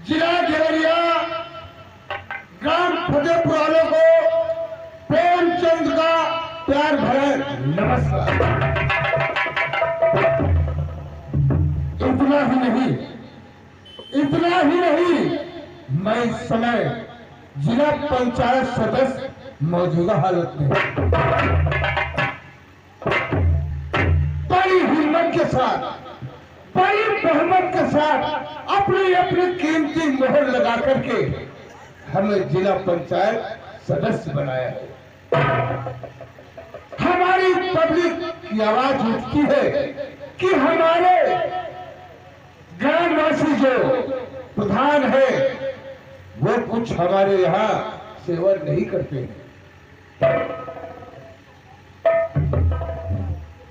जिला देवरिया ग्राम फतेहपुर वालों को प्रेमचंद का प्यार भरा नमस्कार। इतना ही नहीं, मैं इस समय जिला पंचायत सदस्य मौजूदा हालत में बड़ी हिम्मत के साथ, बड़ी बहुमत के साथ अपनी अपनी कीमती मोहर लगा करके हमें जिला पंचायत सदस्य बनाया है। हमारी पब्लिक की आवाज उठती है कि हमारे ग्रामवासी जो प्रधान है वो कुछ हमारे यहाँ सेवा नहीं करते हैं।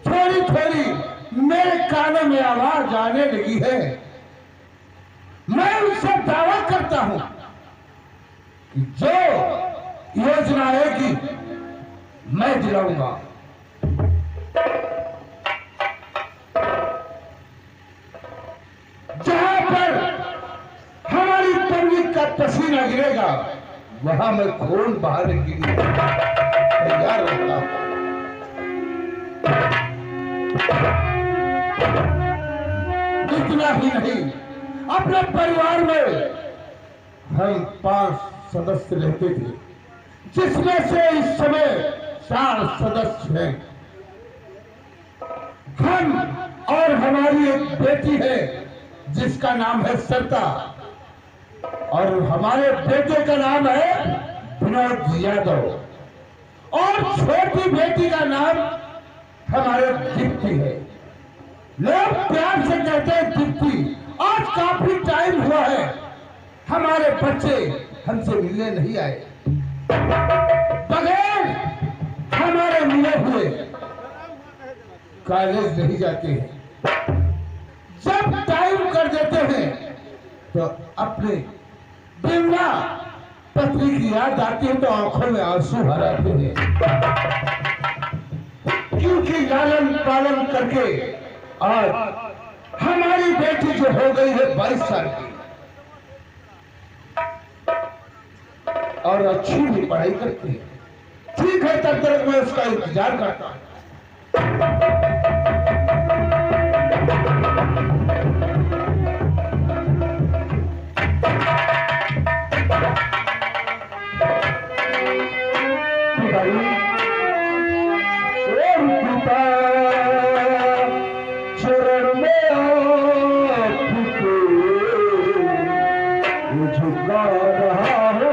थोड़ी थोड़ी मेरे कानों में आवाज आने लगी है। मैं उनसे दावा करता हूं कि जो योजना आएगी मैं दिलाऊंगा। जहां पर हमारी पब्लिक का पसीना गिरेगा वहां मैं खून बहाने के लिए तैयार रहता हूं। इतना ही नहीं, अपने परिवार में हम 5 सदस्य रहते थे, जिसमें से इस समय 4 सदस्य हैं। हम और हमारी एक बेटी है जिसका नाम है सरिता, और हमारे बेटे का नाम है विनोद यादव, और छोटी बेटी का नाम हमारे दीप्ति है। लोग प्यार से कहते हैं दीप्ति। आज काफी टाइम हुआ है, हमारे बच्चे हमसे मिलने नहीं आए। बगैर हमारे मिले हुए कॉलेज नहीं जाते हैं। जब टाइम कर देते हैं तो अपने बिना पत्नी की याद आती है तो आंखों में आंसू भर आते हैं, क्योंकि लालन पालन करके आज हमारी बेटी जो हो गई है 22 साल की और अच्छी भी पढ़ाई करती है। ठीक है, तब तक मैं उसका इंतजार करता हूं। चरण में झुका रहा हो,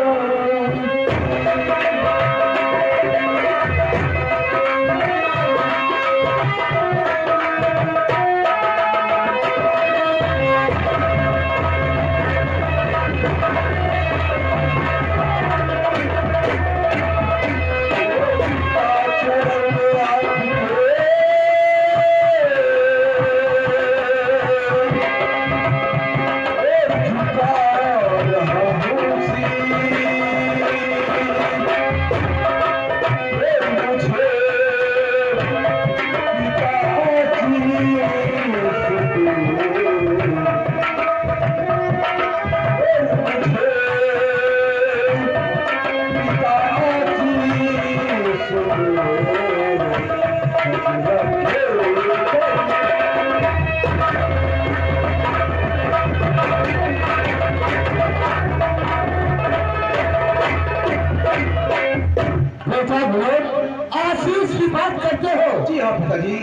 आशीष की बात करते हो। जी हाँ पिताजी।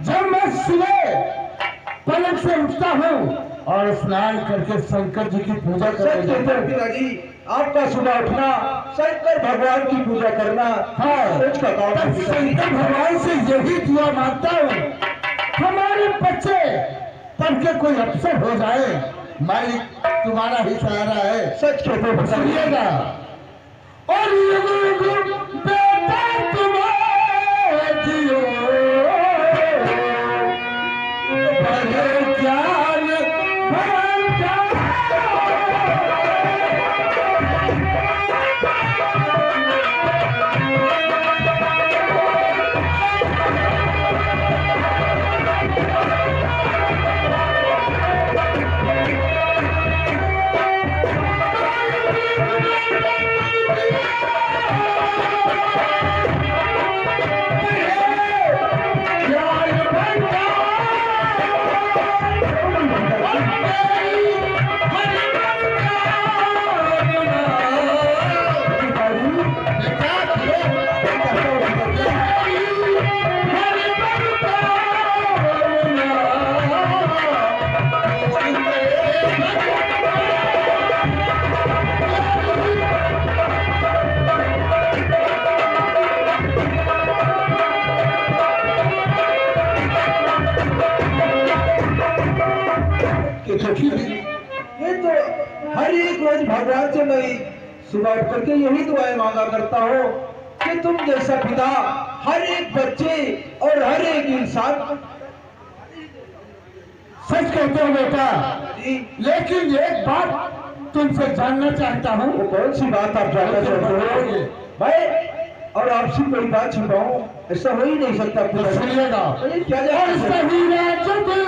जब मैं सुबह पलक से उठता हूँ और स्नान करके शंकर जी की पूजा करते हैं पिताजी, आपका सुबह उठना, शंकर भगवान की पूजा करना, हाँ, रोज का काम है। शंकर भगवान से यही दुआ मांगता हूँ हमारे बच्चे पढ़ के कोई अफसर हो जाए। मालिक तुम्हारा ही सहारा है। सच कहते हो सुनिएगा, और बेटा तुम्हारे जियो बड़े ज्ञान देखी भी। ये तो हर एक रोज भगवान से मैं सुबह उठ करके यही दुआएं मांगा करता हूँ कि तुम जैसा पिता हर एक बच्चे और हर एक इंसान। सच कहते हो बेटा, जी, लेकिन एक बात तुमसे जानना चाहता हूँ। वो कौन सी बात आप जानना चाहते हो भाई? और आपसे कोई बात छिपाऊं, ऐसा हो ही नहीं सकता। तो सुनिएगा। अरे क्या और जानना चाहते हो? सही राजू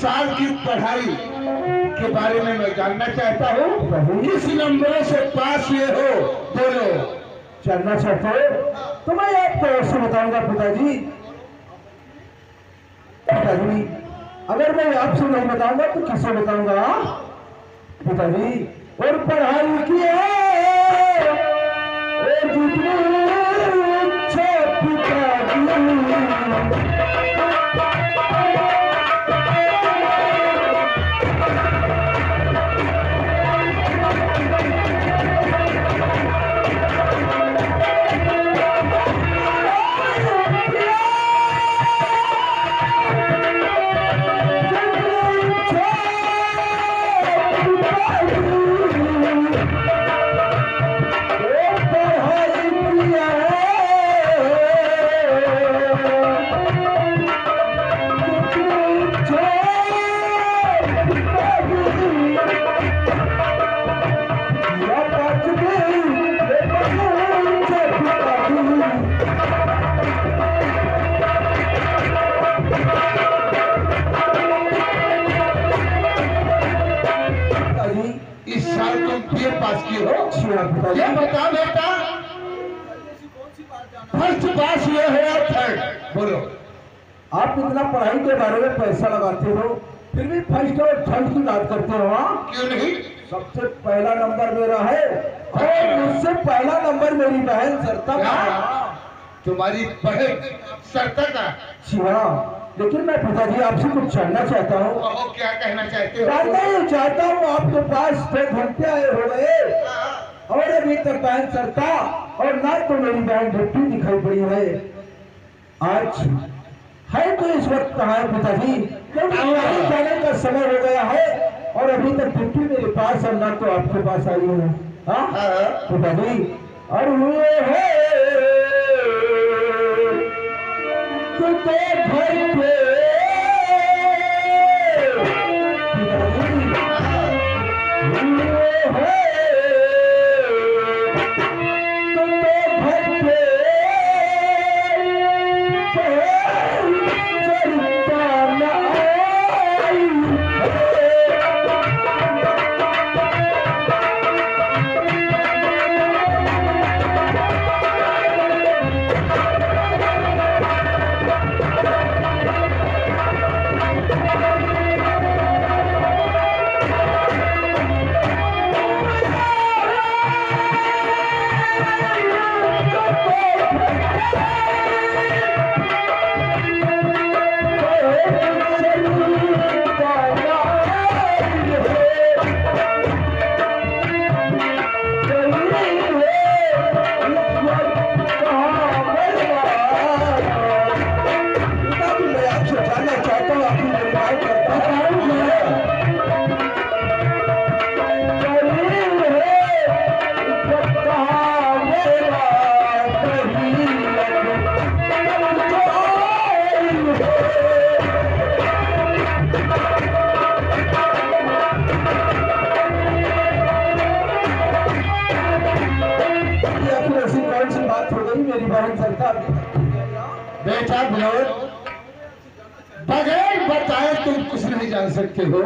हाल पढ़ाई के बारे में मैं जानना चाहता हूँ। किस नंबरों से पास हुए हो दोनों? जानना चाहते हो तो मैं आपको ऐसे बताऊंगा पिताजी। पिताजी, अगर मैं आपसे नहीं बताऊंगा तो किससे बताऊंगा पिताजी? और पढ़ाई की है और जितनी इच्छा पिताजी। इस साल तुम बीए पास किए हो? ये बता बेटा, फर्स्ट पास हुए हो या थर्ड? बोलो। आप इतना पढ़ाई के बारे में पैसा लगाते हो, फिर भी फर्स्ट और थर्ड की बात करते हो? हाँ, क्यों नहीं? सबसे पहला नंबर मेरा है और मुझसे पहला नंबर मेरी बहन सरता का। तुम्हारी बहन सरता का? जी हाँ, लेकिन मैं पिताजी आपसे कुछ जानना चाहता हूँ। कहो, क्या कहना चाहते हो? जानना ही चाहता हूँ। आपके पास 6 घंटे आए हो गए और अभी तक बहन सरता और ना तो मेरी बहन ढट्टी दिखाई पड़ी है। आज है तो इस वक्त कहाँ है पिताजी? क्योंकि हमारे जाने का समय हो गया है और अभी तक ढट्टी मेरे पास और ना तो आपके पास आई है। हाँ पिताजी, और हुए है तो घर पे बेटा विनोद, बगैर बताए तुम कुछ नहीं जान सकते हो।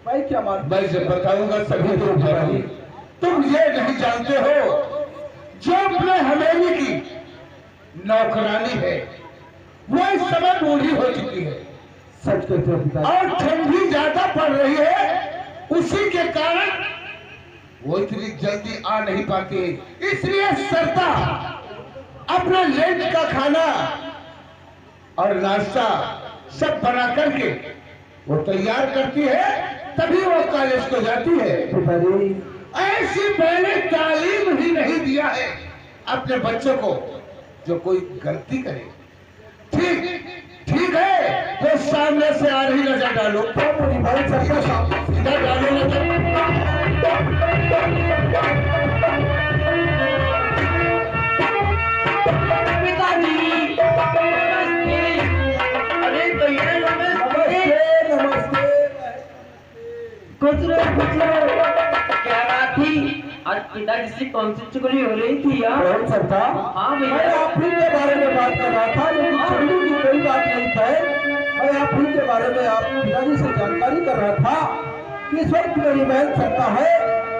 मैं क्या मान, मैं जब बताऊंगा सभी तुम जानो। तुम ये नहीं जानते हो, जो अपने हवेली की नौकरानी है वो इस समय बूढ़ी हो चुकी है। सच कहते हो पिताजी। और ठंडी ज्यादा पड़ रही है, उसी के कारण वो इतनी जल्दी आ नहीं पाती। इसलिए सरता अपना लंच का खाना और नाश्ता सब बना करके वो तैयार करती है, तभी वो कॉलेज को जाती है। पिताजी ऐसी पहले तालीम ही नहीं दिया है अपने बच्चों को, जो कोई गलती करे। ठीक है, तो सामने से आ रही नजर डालो। भाई सबका सामने नजर डालो नजर। पिताजी अरे भैया नमस्ते नमस्ते। कुछ क्या बात थी? आज पिताजी से कौन सी चुगली हो रही थी यार? कौन सरता? हाँ भैया। मैं आप ही के बारे में बात कर रहा था, लेकिन चुगली की कोई बात नहीं है। मैं आप ही के बारे में आप पिताजी से जानकारी कर रहा था कि इस वक्त मेरी बहन सरता है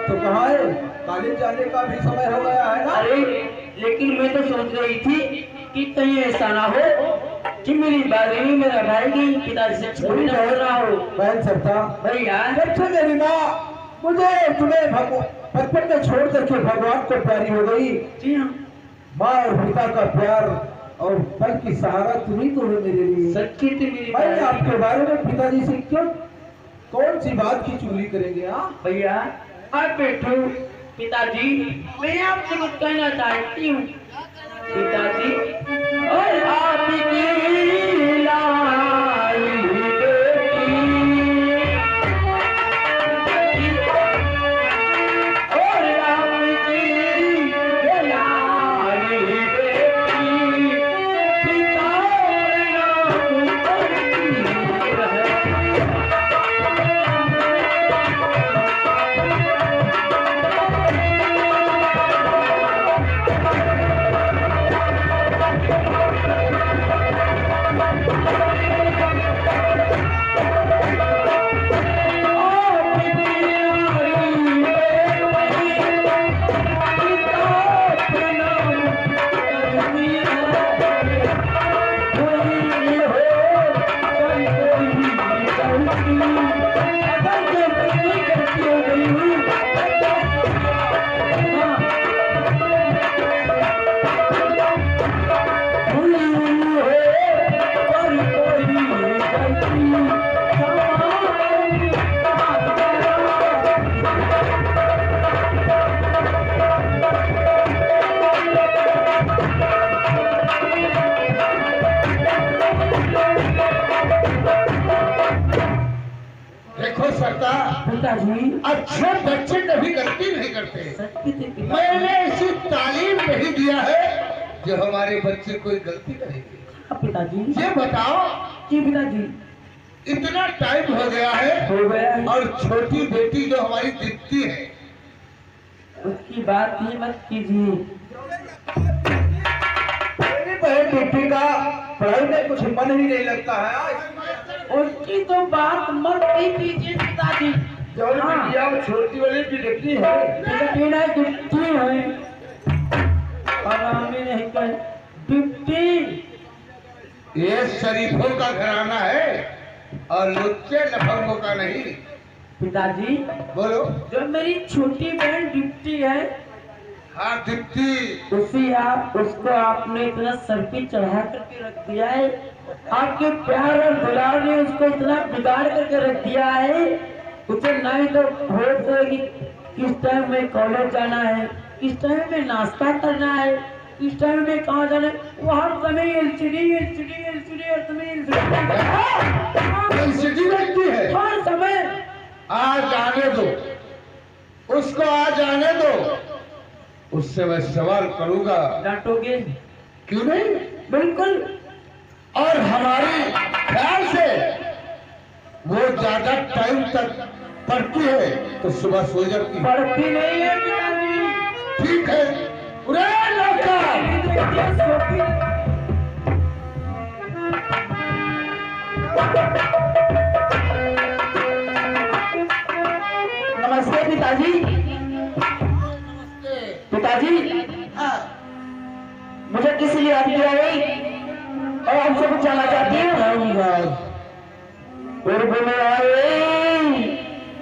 तो कहाँ है? कॉलेज जाने का भी समय हो गया है ना। अरे लेकिन मैं तो सोच रही थी कि कहीं ऐसा ना हो कि मेरी बारी में मेरा भाई की पिताजी से चुगली ना हो रहा हो। बहन सरता, भैया जब से मेरी माँ मुझे तुम्हें बचपन में छोड़ करके भगवान को प्यारी हो गई। जी हाँ, माँ और पिता का प्यार और पल की सहारा तुम्ही तो है मेरे लिए। सच्ची थी मेरी मैं बात। आपके बारे में पिताजी से क्यों कौन सी बात की चुगली करेंगे? हाँ भैया आप बैठो। पिताजी मैं आपसे कुछ कहना चाहती हूँ। पिताजी और आपकी लाली बेटी और आपकी लाली बेटी पिता नाम करती है। देखो सरता, पिताजी अच्छे बच्चे कभी गलती नहीं करते। सच्ची थी पिताजी। मैंने ऐसी तालीम नहीं दिया है जो हमारे बच्चे कोई गलती करेंगे। हाँ, पिताजी ये बताओ, जी पिताजी इतना टाइम हो गया है हो गया है। और छोटी बेटी जो हमारी दीप्ति है, उसकी बात ही मत कीजिए। मेरी बहन बेटी का पढ़ाई में कुछ मन ही नहीं लगता है। उसकी तो बात मत ही कीजिए पिताजी। जो हाँ। बिटिया वो छोटी वाली भी देखती है। बेटा डिप्टी है और हमें नहीं कह डिप्टी। ये शरीफों का घराना है और लुच्चे लफंगों का नहीं। पिताजी बोलो। जो मेरी छोटी बहन डिप्टी है, हाँ दीप्ति, उसको आपने इतना सर पे चढ़ा करके रख दिया है। आपके प्यार और दुलार ने उसको इतना बिगाड़ करके रख दिया है। उसे नहीं तो होश है कि किस टाइम में कॉलेज जाना है, किस टाइम में नाश्ता करना है, किस टाइम में कहाँ जाना है। वो हर समय एलसीडी एलसीडी एलसीडी और समय एलसीडी लगती है। हर समय। आज आने दो उसको, आज आने दो, उससे मैं सवाल करूंगा। डांटोगे? क्यों नहीं? बिल्कुल। और हमारी ख्याल से वो ज्यादा टाइम तक पढ़ती है तो सुबह सो जाती है। पढ़ती नहीं है पिताजी। ठीक है, पूरे लड़का पिताजी, पिताजी, मुझे किस लिए याद किया है और हमसे कुछ जानना चाहती हूँ? पूर्व में आए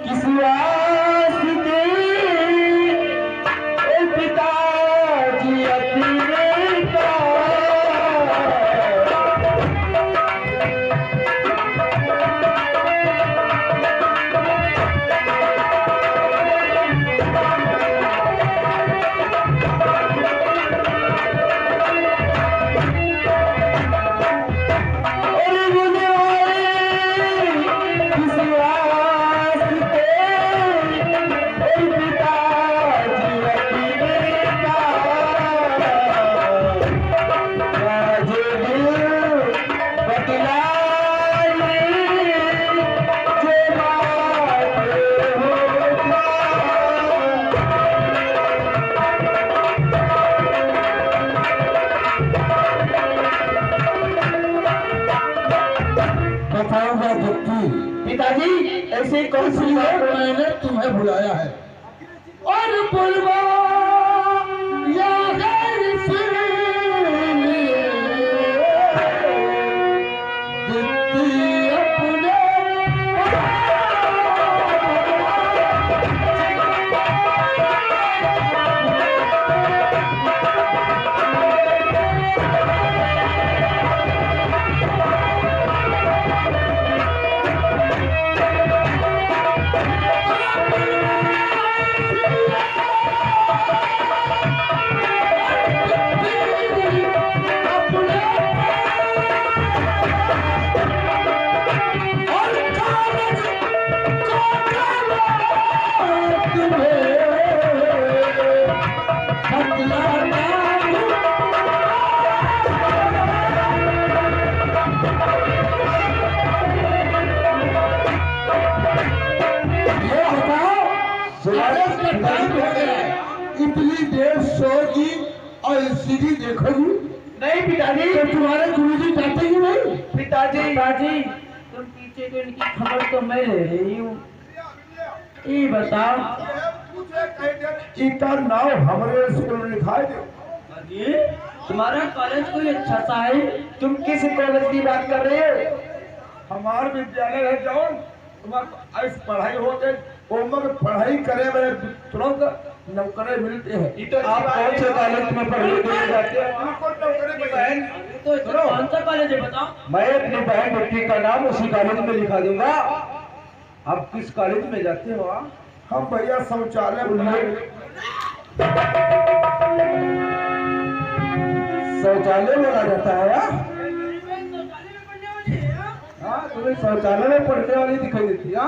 किसी वास्ते ओ पिताजी अपने का बताऊंगा दुखी। पिताजी, ऐसी कौन सी इसलिए बात? मैंने तुम्हें बुलाया है और बुलवा या गैर से दिखती अपने इतनी देर सोगी और सीढ़ी देखोगी? नहीं पिताजी, तो तुम्हारे गुरुजी जाते ही नहीं? पिताजी, पिताजी, तुम पीछे को इनकी खबर तो मैं ले रही हूँ। ये बताओ, इनका नाम हमारे स्कूल में लिखा है। अरे तुम्हारा कॉलेज कोई अच्छा सा है? तुम किस कॉलेज की बात कर रहे हो? हमारे विद्यालय है जाओ, तुम्हारे ऐसी पढ़ाई हो गई, उम्र पढ़ाई करे में तुरंत नौकरी मिलते हैं। तो आप कौन से कॉलेज में पढ़ने के लिए जाते हैं? तो कौन सा कॉलेज है बताओ? मैं अपनी बहन बेटी का नाम उसी कॉलेज में लिखा दूंगा। आप किस कॉलेज में जाते हो? हम भैया शौचालय शौचालय बोला जाता है। हाँ, तुम्हें शौचालय में पढ़ने वाली दिखाई देती है।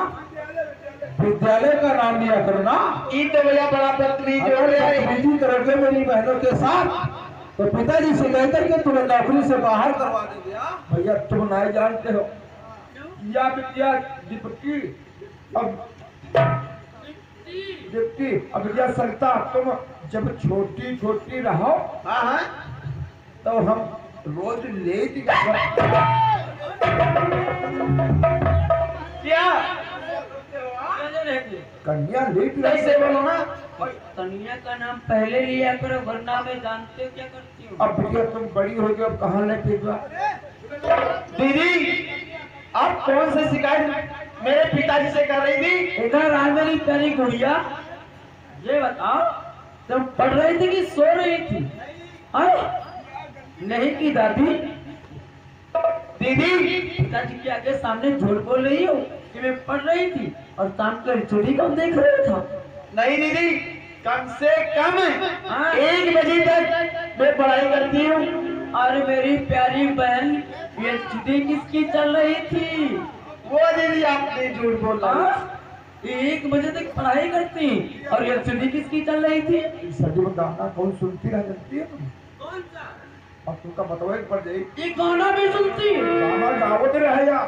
विद्यालय का नाम लिया करो ना। ये तो भैया बड़ा बदतमीज हो रहा है। बदतमीजी करोगे मेरी बहनों के साथ तो पिताजी से कहकर के तुम्हें नौकरी से बाहर करवा देंगे। भैया तुम नहीं जानते हो या विद्या दीप्ति अब दीप्ति अब विद्या संगता तुम जब छोटी छोटी रहो तो हम रोज लेट क्या कन्या लेट कैसे बोलो ना? कन्या का नाम पहले लिया करो वरना मैं जानते हो क्या करती हूँ। अब बिटिया तुम बड़ी हो गई, अब कहाँ लेके जा? दीदी, आप कौन से शिकायत मेरे पिताजी से कर रही थी? इधर आ मेरी प्यारी गुड़िया, ये बताओ तुम पढ़ रही थी कि सो रही थी? नहीं की दादी। दीदी, पिताजी के आगे सामने झूठ बोल रही हो कि मैं पढ़ रही थी और शाम को चोरी कम देख रहा था। नहीं दीदी, कम से कम 1 बजे तक मैं पढ़ाई करती हूँ। और मेरी प्यारी बहन ये छुट्टी किसकी चल रही थी? वो दीदी आपने झूठ बोला। 1 बजे तक पढ़ाई करती और ये छुट्टी किसकी चल रही थी? सदी में गाना कौन सुनती रह जाती है तुम? कौन सा? अब तुमका बताओ एक पड़ जाए ये गाना भी सुनती? गाना गावत रहे या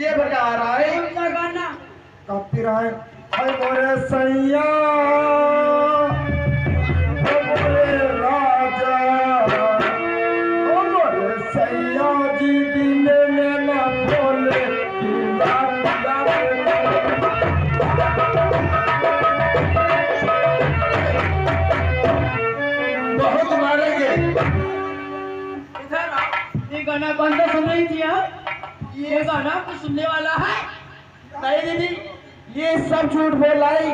ये बता रहा है कौन सा गाना? गाती रहे हाय मोरे सैया ओ मोरे राजा ओ मोरे सैया जी दिल में ना बोले कि बात बहुत मारेंगे। इधर आओ। ये गाना कौन सा सुन रही थी आप? ये गाना कुछ सुनने वाला है? नहीं दीदी, ये सब झूठ बोल रहा है।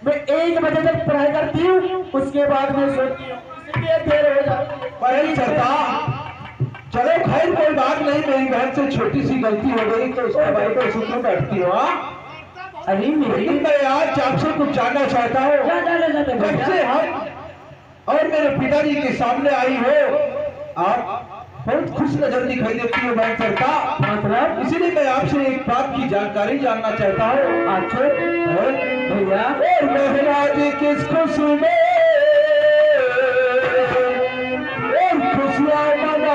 मैं 1 बजे तक पढ़ाई करती हूँ, उसके बाद मैं सोती हूँ, इसलिए देर हो जाती है। भाई चलता, चलो खैर कोई बात नहीं, मेरी बहन से छोटी सी गलती हो गई तो उसके भाई को सुन बैठती हो। अरे मेरी लेकिन मैं आज आपसे कुछ जानना चाहता हूँ। क्या जानना चाहते हो जब से हम और मेरे पिताजी के सामने आई हो, आप बहुत खुश नजर दिखाई देती हो बहन सरता। मतलब इसीलिए मैं आपसे एक बात की जानकारी जानना चाहता हूँ। अच्छे भैया, और महाराज किस खुशी में और खुशियाँ मना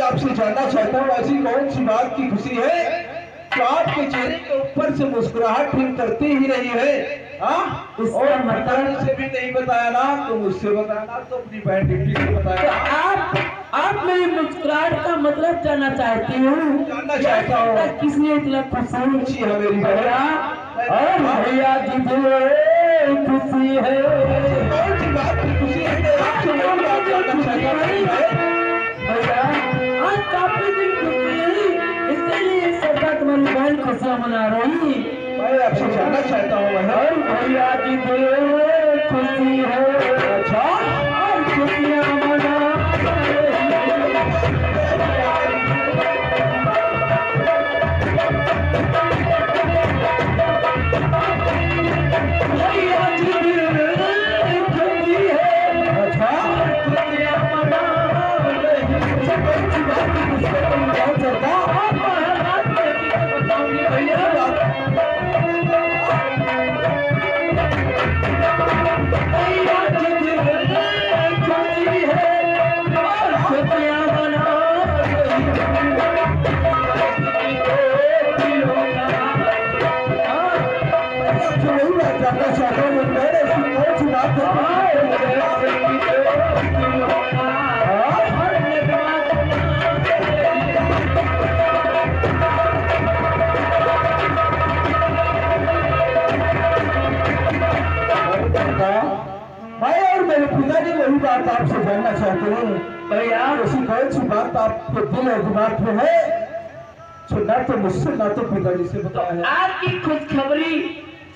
आपसे जानना चाहता हूँ, ऐसी कौन सी बात की खुशी है तो आपके चेहरे के ऊपर से मुस्कुराहट फिर करती ही रही है? और मतलब से भी नहीं बताया ना तो मुझसे बताना, तो अपनी बहन डिप्टी से बताया। आप मेरी मुस्कुराहट का मतलब जानना चाहती हूँ? जानना चाहता हूँ किसने इतना खुशी है मेरी भैया? और भैया जी खुशी है। कौन सी बात की खुशी है? मैं आपसे वो बात जानना चाहता हूँ भैया, आज काफी दिन खुशी है, इसलिए सरकार तुम्हारी बहन खुशियाँ मना रही। मैं आपसे जानना चाहता हूँ और भैया जी खुशी है। अच्छा, और खुशियाँ मना भैया जी खुशी है। अच्छा, खुशियाँ मना वही बात आपसे जानना चाहते हैं भैया। ऐसी कौन सी बात आपके दिल और दिमाग में है जो ना तो मुझसे ना तो पिताजी से बताया है? आपकी खुशखबरी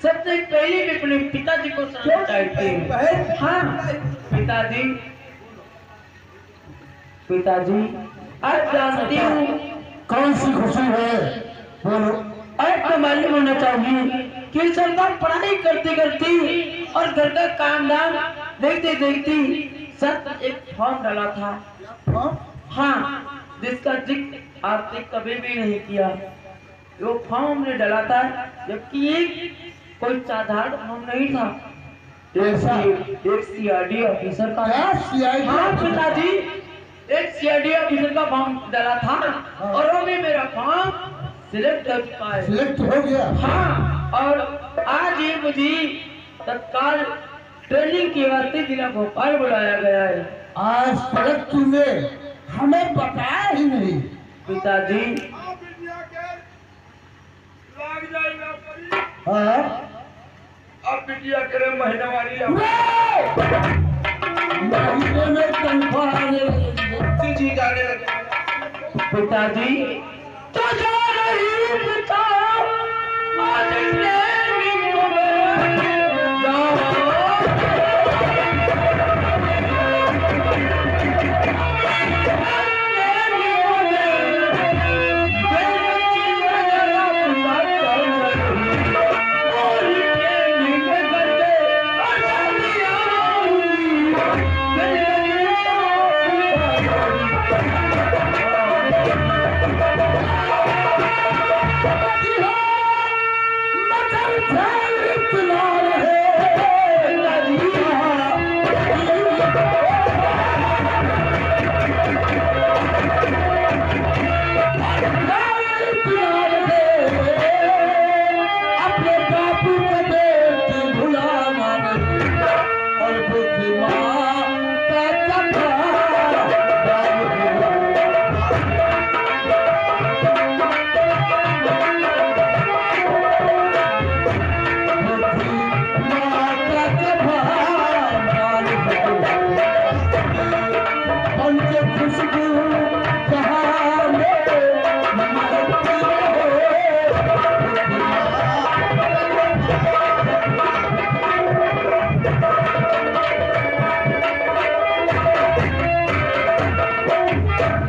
सबसे पहले मैं अपने पिताजी को सुनाना चाहती हूँ। हाँ पिताजी, पिताजी आज जानती हूँ कौन सी खुशी है? बोलो। आज तो मालूम होना चाहिए कि सरकार पढ़ाई करती करती और घर का काम धाम देखते देखती सर एक फॉर्म डाला था। हाँ, जिसका जिक्र आपने कभी भी नहीं किया। वो फॉर्म हमने डाला था, जबकि एक कोई साधारण फॉर्म नहीं था। एक सीआईडी ऑफिसर का। क्या सीआईडी? हाँ पिताजी, एक सीआईडी ऑफिसर का फॉर्म डाला था और वो भी मेरा फॉर्म सिलेक्ट कर चुका है। सिलेक्ट हो गया? हाँ, और आज ये मुझे तत्काल ट्रेनिंग के वास्ते जिला भोपाल बुलाया गया है। आज तक तूने हमें बताया ही नहीं। पिताजी हाँ, अब बिटिया करे महीनावारी महीने में तनख्वाह आने लगी। जी जाने लगे। पिताजी तो जा रही पिता आज लेंगे तुम्हें। जाओ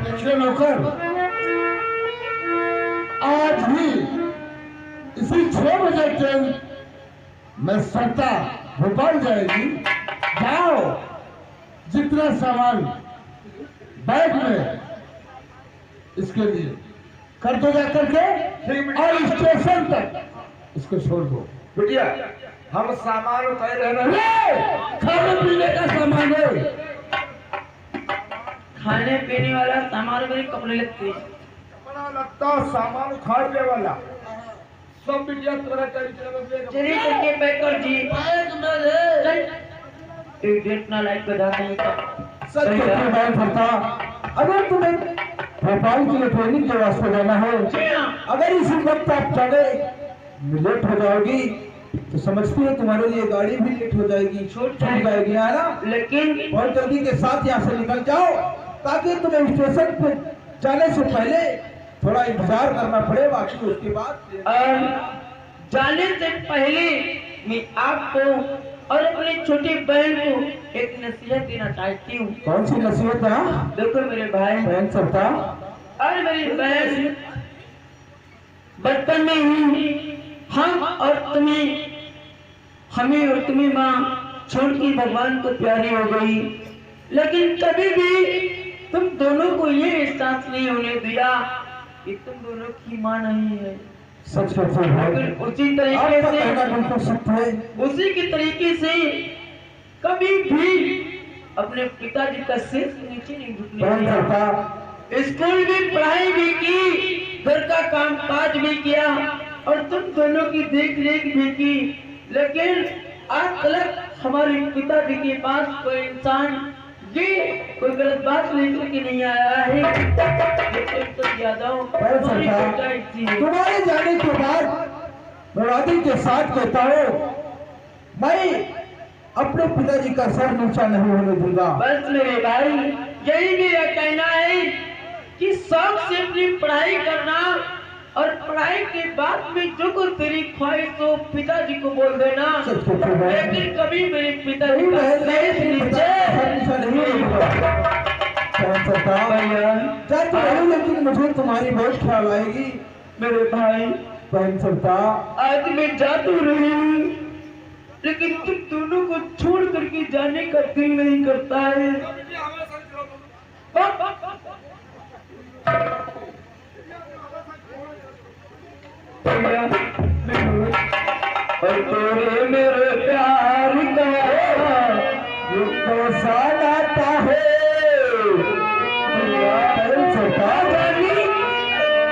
देखिए नौकर, आज ही इसी 6 बजे ट्रेन में सरता भोपाल जाएगी। जाओ, जितना सामान बैग में इसके लिए कर दो जा करके और स्टेशन तक इसको छोड़ दो। बिटिया हम सामान उतार रहे हैं। ये खाने पीने का सामान है। खाने पीने वाला सामान मेरे कपड़े लगते हैं। कपड़ा लगता सामान उखाड़ने वाला सब बिटिया तोरा चलिए करके पैक कर जी। बैग में ले। एक डेट ना लाइक बता नहीं का। सच में मैं करता। अगर तुम्हें भोपाल के लिए ट्रेनिंग के वास्ते जाना है, अगर इसी वक्त आप चले लेट हो जाओगी तो समझती है तुम्हारे लिए गाड़ी भी लेट हो जाएगी, छूट जाएगी, है ना? लेकिन बहुत जल्दी के साथ यहाँ से निकल जाओ ताकि तुम्हें स्टेशन पे जाने से पहले थोड़ा इंतजार करना पड़े। बाकी उसके बाद जाने से पहले मैं आपको और अपनी छोटी बहन को एक नसीहत देना चाहती हूँ। कौन सी नसीहत है? देखो मेरे भाई बहन सरता और मेरी बहन, बचपन में ही हम और तुम्हें, हमें और तुम्हें माँ छोड़ के भगवान को प्यारी हो गई, लेकिन कभी भी तुम दोनों को ये एहसास नहीं होने दिया कि तुम दोनों की माँ नहीं है। सच कहते हैं। लेकिन उसी तरीके से, बिल्कुल सत्य है। उसी के तरीके से कभी भी अपने पिताजी का सिर से नीचे नहीं झुकने बहन दिया। सरता स्कूल भी पढ़ाई भी की, घर का काम काज भी किया और तुम दोनों की देख रेख भी की, लेकिन आज तक हमारे पिताजी के पास कोई इंसान ये कोई गलत बात लेकर के नहीं आया है। तुम्हारे जाने के बाद मुरादी के साथ कहता हूँ, मैं अपने पिताजी का सर नीचा नहीं होने दूंगा। बस मेरे भाई, यही मेरा कहना है कि शौक से अपनी पढ़ाई करना और पढ़ाई के बाद में जो कुछ तेरी ख्वाहिश हो पिताजी को बोल देना, लेकिन कभी मेरे पिताजी का सर नीचे लेकिन मुझे तुम्हारी बहुत ख्याल आएगी मेरे भाई। बहन सरता आज मैं जा तो रही हूँ, लेकिन तुम दोनों को छोड़ करके जाने का दिल नहीं करता है। और तोरे मेरे प्यार का ये कैसा नाता है,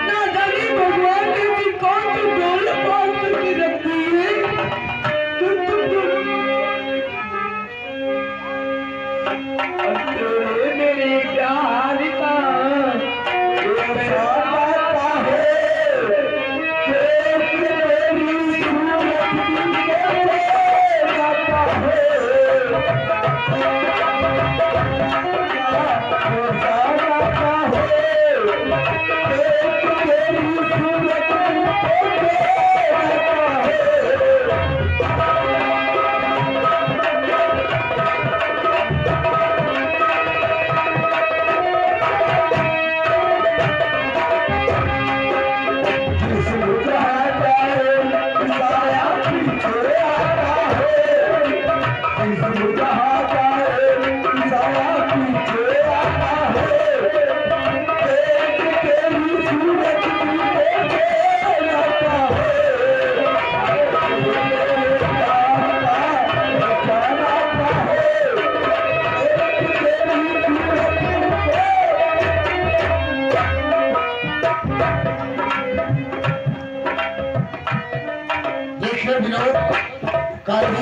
ना जाने भगवान ने भी कौन सी डोर पाल करके रखी है। और तोरे मेरे प्यार का ये कैसा नाता है,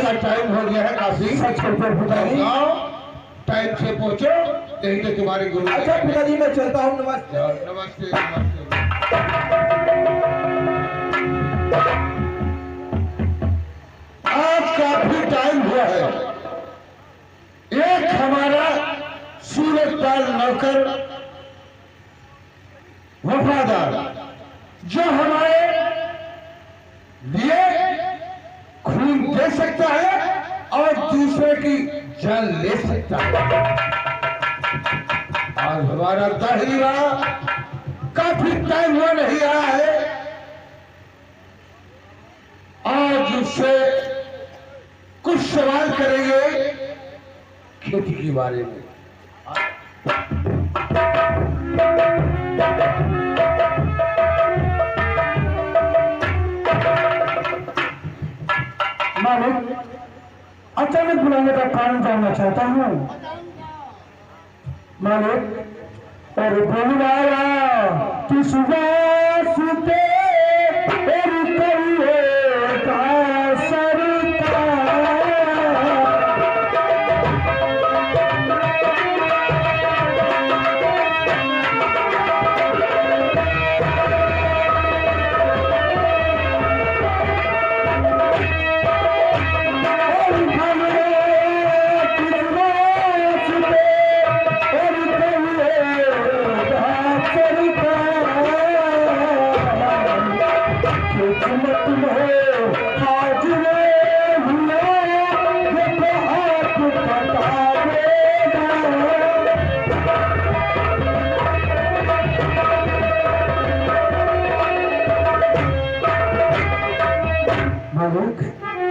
का टाइम हो गया है काफी। सच करते पिताजी। टाइम से पहुंचो, नहीं तो तुम्हारे गुरु। अच्छा पिताजी मैं चलता हूँ। नमस्ते। नमस्ते नमस्ते। आज काफी टाइम हुआ है। एक हमारा सूरजपाल नौकर वफादार जो हमारे लिए खून दे सकता है और दूसरे दूसरे की जान ले सकता है। आज हमारा दाहिरा काफी टाइम हुआ नहीं आया है। आज उससे कुछ सवाल करेंगे खेती के बारे में। मालिक, अचानक बुलाने का कारण जानना चाहता हूँ। मालिक, और बोलवाया कि सुबह सुते का सरता।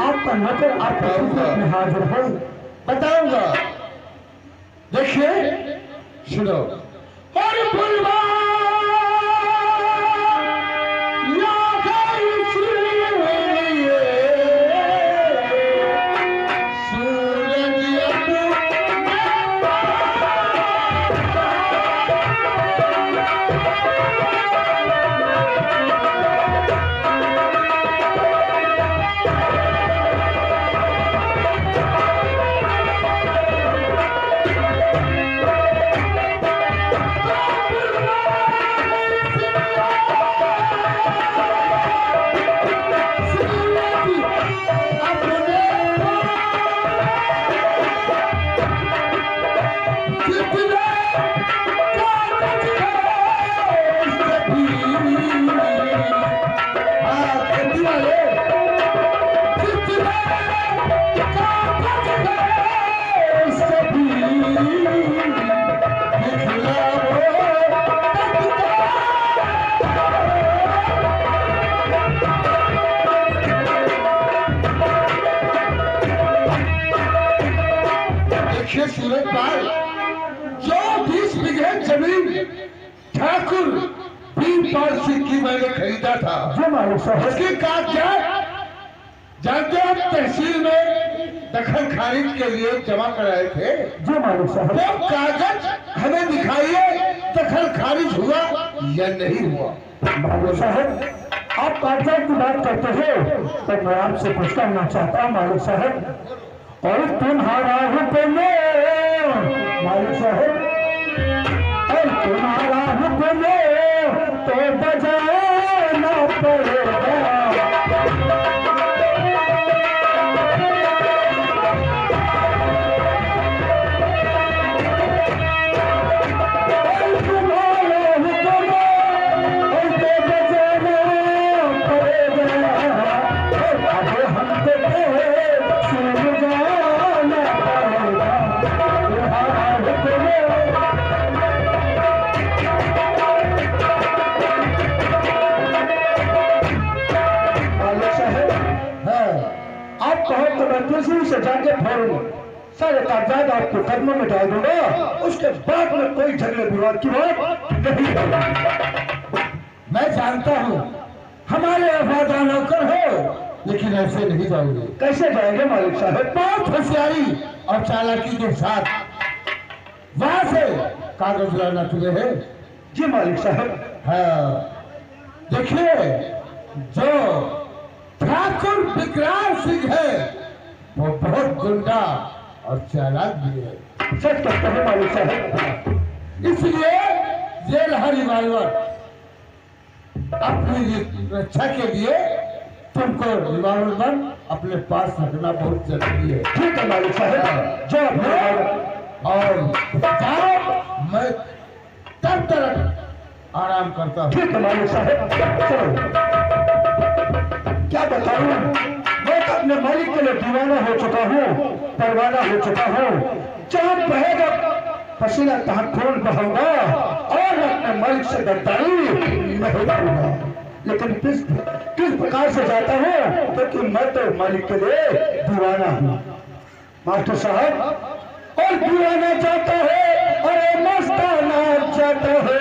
आपका नौकर आपका में हाजिर है। बताऊंगा। देखिए, सुनो। और बुलवा सूरज पाल, जो 20 बीघे जमीन ठाकुर भीमपाल सिंह की मैंने खरीदा था, उसके कागजात जानते आप तहसील में दखल खारिज के लिए जमा कराए थे। वो कागज हमें दिखाइए, दखल खारिज हुआ या नहीं हुआ। मालिक साहब, आप कागजात की बात करते हो तो मैं आपसे कुछ करना चाहता हूँ मालिक साहब। और तुम्हारा हुक्म मालिक साहब, और तुम्हारा हुक्म तो बजाना पड़ेगा। से जाके फोड़ूंगा, सारे कागजात आपके कदमों में डाल दूंगा। उसके बाद में कोई झगड़े विवाद की बात नहीं होगी। मैं जानता हूँ हमारे वफादार नौकर हो, लेकिन ऐसे नहीं जाओगे। कैसे जाएंगे मालिक साहब? बहुत होशियारी और चालाकी के साथ वहां से कागज लाना तुम्हें है। जी मालिक साहब। हाँ, देखिए, जो ठाकुर विक्रांत सिंह है वो बहुत गुंडा और चालाक भी है। सच कहते हैं मालिक साहब। इसलिए जेल हर रिवाल्वर अपनी रक्षा के लिए तुमको रिवाल्वर अपने पास रखना बहुत जरूरी है। ठीक है मालिक साहब, जो और जाओ, मैं तब तक आराम करता हूँ। ठीक है मालिक साहब। चलो, क्या बताऊं, मैं अपने मालिक के लिए दीवाना हो चुका हूँ, परवाना हो चुका हूँ। जहाँ बहेगा पसीना तहाँ खून बहाऊंगा और अपने मालिक से गद्दारी नहीं करूंगा। लेकिन किस प्रकार से जाता हूँ, क्योंकि मैं तो मालिक के लिए दीवाना हूँ। मास्टर साहब, और दीवाना जाता है, अरे मस्ताना जाता है,